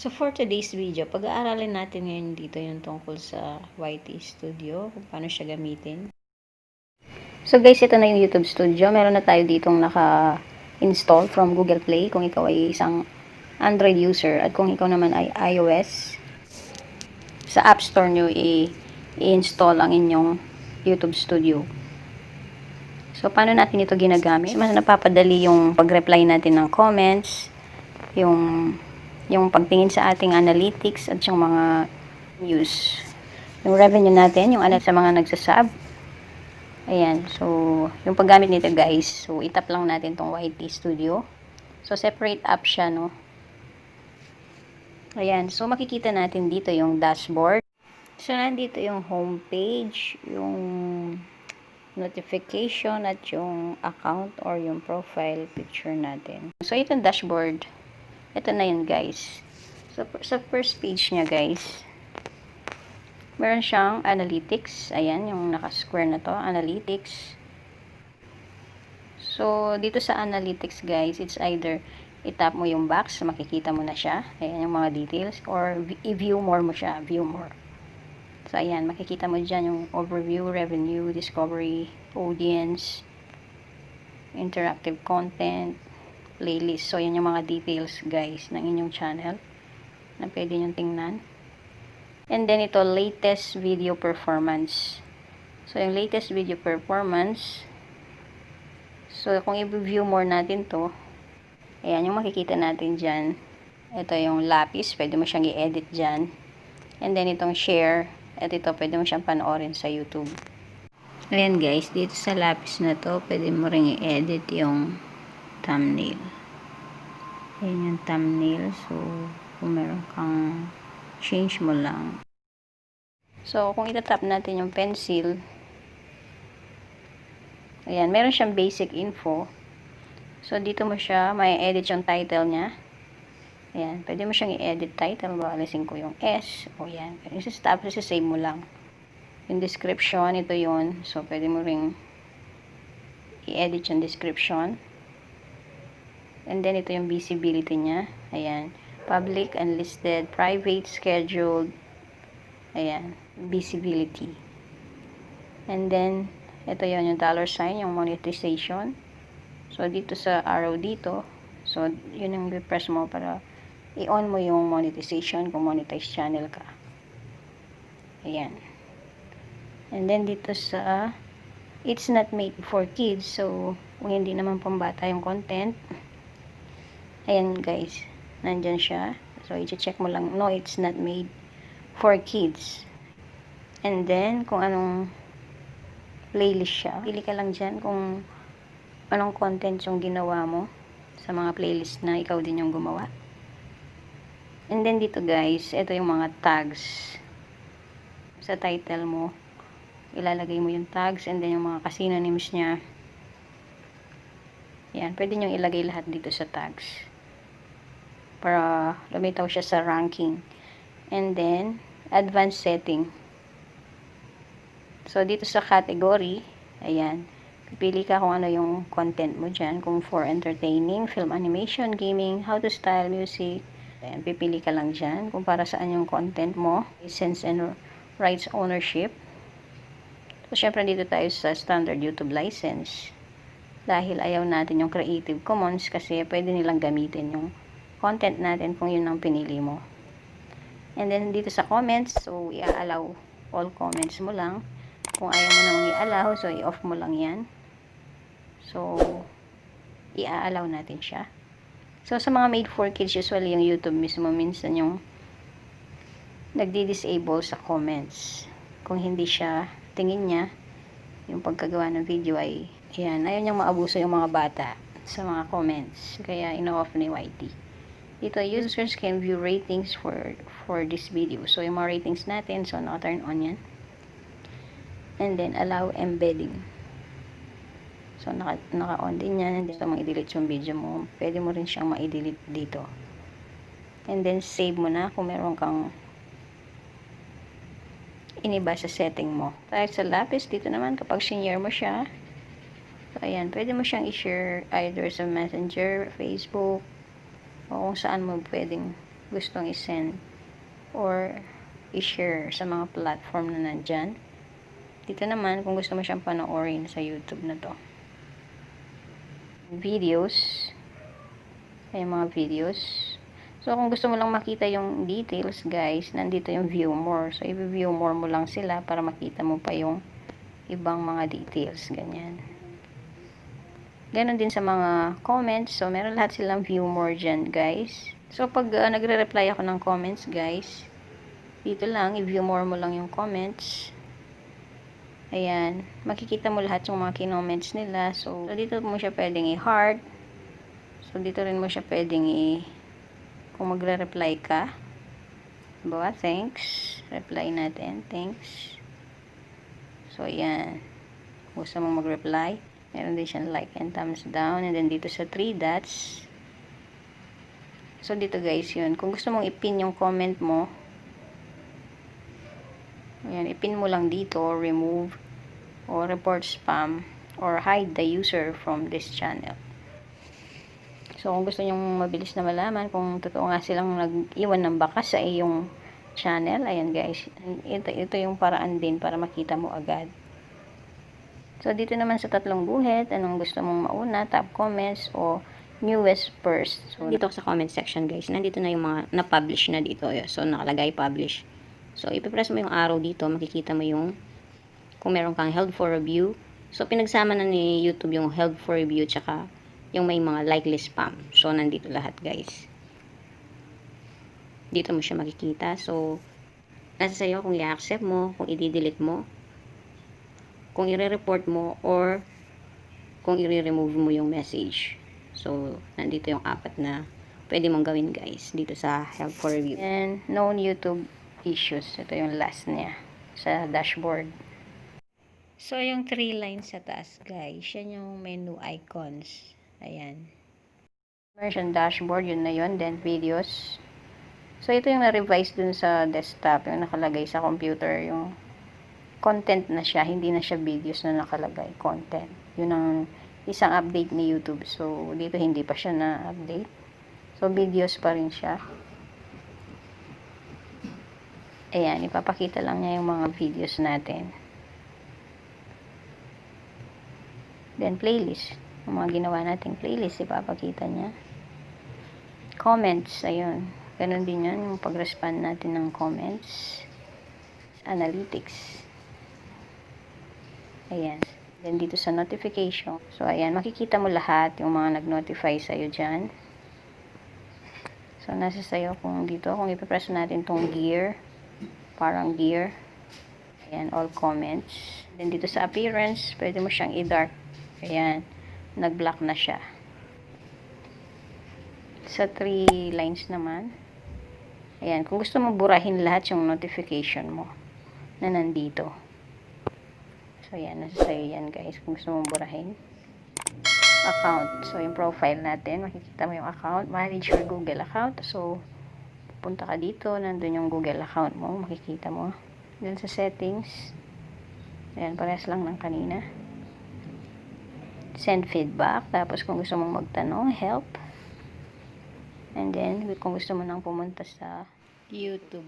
So for today's video, pag-aaralin natin ngayon dito yung tungkol sa YT Studio, kung paano siya gamitin. So guys, ito na yung YouTube Studio. Meron na tayo ditong naka-install from Google Play kung ikaw ay isang Android user at kung ikaw naman ay iOS. Sa App Store nyo i-install ang inyong YouTube Studio. So paano natin ito ginagamit? Mas napapadali yung pag-reply natin ng comments, yung pagtingin sa ating analytics at yung mga news. Yung revenue natin, yung sa mga nagsasub. Ayan, so yung paggamit nito guys, so itap lang natin tong YT Studio. So separate app siya, no? Ayan, so makikita natin dito yung dashboard. So nandito yung homepage, yung notification at yung account or yung profile picture natin. So itong dashboard, ito na yun guys. So sa first page niya guys, meron siyang analytics. Ayan, yung naka-square na to, analytics. So dito sa analytics guys, it's either itap mo yung box, makikita mo na siya. Ayan yung mga details. Or i-view more mo siya, view more. So, ayan, makikita mo dyan yung overview, revenue, discovery, audience, interactive content, playlist. So, yan yung mga details, guys, ng inyong channel na pwede nyo tingnan. And then, ito, latest video performance. So, yung latest video performance, so, kung i-view more natin to, ayan, yung makikita natin dyan. Ito yung lapis, pwede mo siyang i-edit dyan. And then, itong share, at ito, pwede mo siyang panoorin sa YouTube. Ayan guys, dito sa lapis na to, pwede mo rin i-edit yung thumbnail. Ayan yung thumbnail. So, kung meron kang change mo lang. So, kung itatap natin yung pencil, ayan, meron siyang basic info. So, dito mo siya, may edit yung title niya. Ayan, pwede mo siyang i-edit title. Alisin ko yung S. O yan. Tapos save mo lang. Yung description, ito yun. So, pwede mo ring i-edit yung description. And then, ito yung visibility niya. Ayan. Public, unlisted, private, scheduled. Ayan. Visibility. And then, ito yun yung dollar sign, yung monetization. So, dito sa arrow dito. So, yun yung press mo para i-on mo yung monetization kung monetized channel ka. Ayan. And then dito sa it's not made for kids. So, kung hindi naman pambata yung content. Ayan guys. Nandyan siya. So, i-check mo lang. No, it's not made for kids. And then, kung anong playlist siya. Pili ka lang dyan kung anong content yung ginawa mo sa mga playlist na ikaw din yung gumawa. And then dito guys, ito yung mga tags. Sa title mo, ilalagay mo yung tags and then yung mga synonyms niya. Yan, pwede nyo ilagay lahat dito sa tags. Para lumitaw siya sa ranking. And then, advanced setting. So, dito sa category, ayan, pipili ka kung ano yung content mo dyan. Kung for entertaining, film animation, gaming, how to style, music. Ayan, pipili ka lang dyan kung para saan yung content mo. License and rights ownership. So, syempre dito tayo sa standard YouTube license. Dahil ayaw natin yung Creative Commons kasi pwede nilang gamitin yung content natin kung yun ang pinili mo. And then dito sa comments, so i-allow all comments mo lang. Kung ayaw mo nang i-allow, so i-off mo lang yan. So, i-allow natin siya. So, sa mga made for kids, usually yung YouTube mismo minsan yung nagdi-disable sa comments. Kung hindi siya, tingin niya, yung pagkagawa ng video ay, ayan, ayaw niyang maabuso yung mga bata sa mga comments. Kaya, ino-off ni YT. Dito, users can view ratings for this video. So, yung mga ratings natin, so, naka-turn on yan. And then, allow embedding. So, naka-on din yan. And then, mo i-delete yung video mo. Pwede mo rin siyang ma-delete dito. And then, save mo na kung meron kang iniba sa setting mo. Dahil sa lapis, dito naman, kapag senior mo siya, so, ayan, pwede mo siyang i-share either sa Messenger, Facebook, o kung saan mo pwedeng gustong i-send or i-share sa mga platform na nandyan. Dito naman, kung gusto mo siyang panoorin sa YouTube na to. Videos. Ay, mga videos. So, kung gusto mo lang makita yung details, guys, nandito yung view more. So, i-view more mo lang sila para makita mo pa yung ibang mga details. Ganyan. Ganon din sa mga comments. So, meron lahat silang view more dyan, guys. So, pag nagre-reply ako ng comments, guys, dito lang, i-view more mo lang yung comments. Ayan. Makikita mo lahat yung mga kinomments nila. So, dito mo siya pwedeng i-heart. So, dito rin mo siya pwedeng kung magre-reply ka. Diba? Thanks. Reply natin. Thanks. So, ayan. Gusto mong mag-reply. Meron din siyang like and thumbs down. And then, dito sa 3 dots. So, dito guys, yun. Kung gusto mong ipin yung comment mo, ayan, ipin mo lang dito, or remove, or report spam, or hide the user from this channel. So, kung gusto nyong mabilis na malaman kung totoo nga silang nag-iwan ng bakas sa iyong channel, ayan guys, ito yung paraan din para makita mo agad. So, dito naman sa tatlong guhit, anong gusto mong mauna, top comments, o newest first. So, dito sa comment section guys, nandito na yung mga na-publish na dito. So, nakalagay publish. So, ipipress mo yung arrow dito, makikita mo yung kung meron kang held for review. So, pinagsama na ni YouTube yung held for review tsaka yung may mga likely spam. So, nandito lahat guys. Dito mo siya makikita. So, nasa sa'yo kung i-accept mo, kung i-delete mo, kung i-report mo, or kung i-remove mo yung message. So, nandito yung 4 na pwede mong gawin guys dito sa held for review. And known YouTube issues. Ito yung last niya sa dashboard. So, yung 3 lines sa taas, guys, yan yung menu icons. Ayan. Version dashboard, yun na yun. Then, videos. So, ito yung na-revise dun sa desktop, yung nakalagay sa computer, yung content na siya, hindi na siya videos na nakalagay. Content. Yun ang isang update ni YouTube. So, dito hindi pa siya na-update. So, videos pa rin siya. Ayan, ipapakita lang niya yung mga videos natin. Then, playlist. Yung mga ginawa nating playlist, ipapakita niya. Comments, ayun. Ganun din yun, yung pag-respond natin ng comments. Analytics. Ayan. Then, dito sa notification. So, ayan, makikita mo lahat yung mga nag-notify sa'yo dyan. So, nasa sa'yo kung dito, kung ipipress natin tong gear, parang gear. Ayan, all comments. Then, dito sa appearance, pwede mo siyang i-dark. Ayan, nag-black na siya. Sa 3 lines naman, ayan, kung gusto mo burahin lahat yung notification mo na nandito. So, ayan, nasa sa'yo yan guys, kung gusto mong burahin. Account. So, yung profile natin, makikita mo yung account. Manage your Google account. So, punta ka dito, nandun yung Google account mo, makikita mo. Then sa settings, ayan, parehas lang ng kanina. Send feedback. Tapos kung gusto mong magtanong, help. And then, kung gusto mo nang pumunta sa YouTube.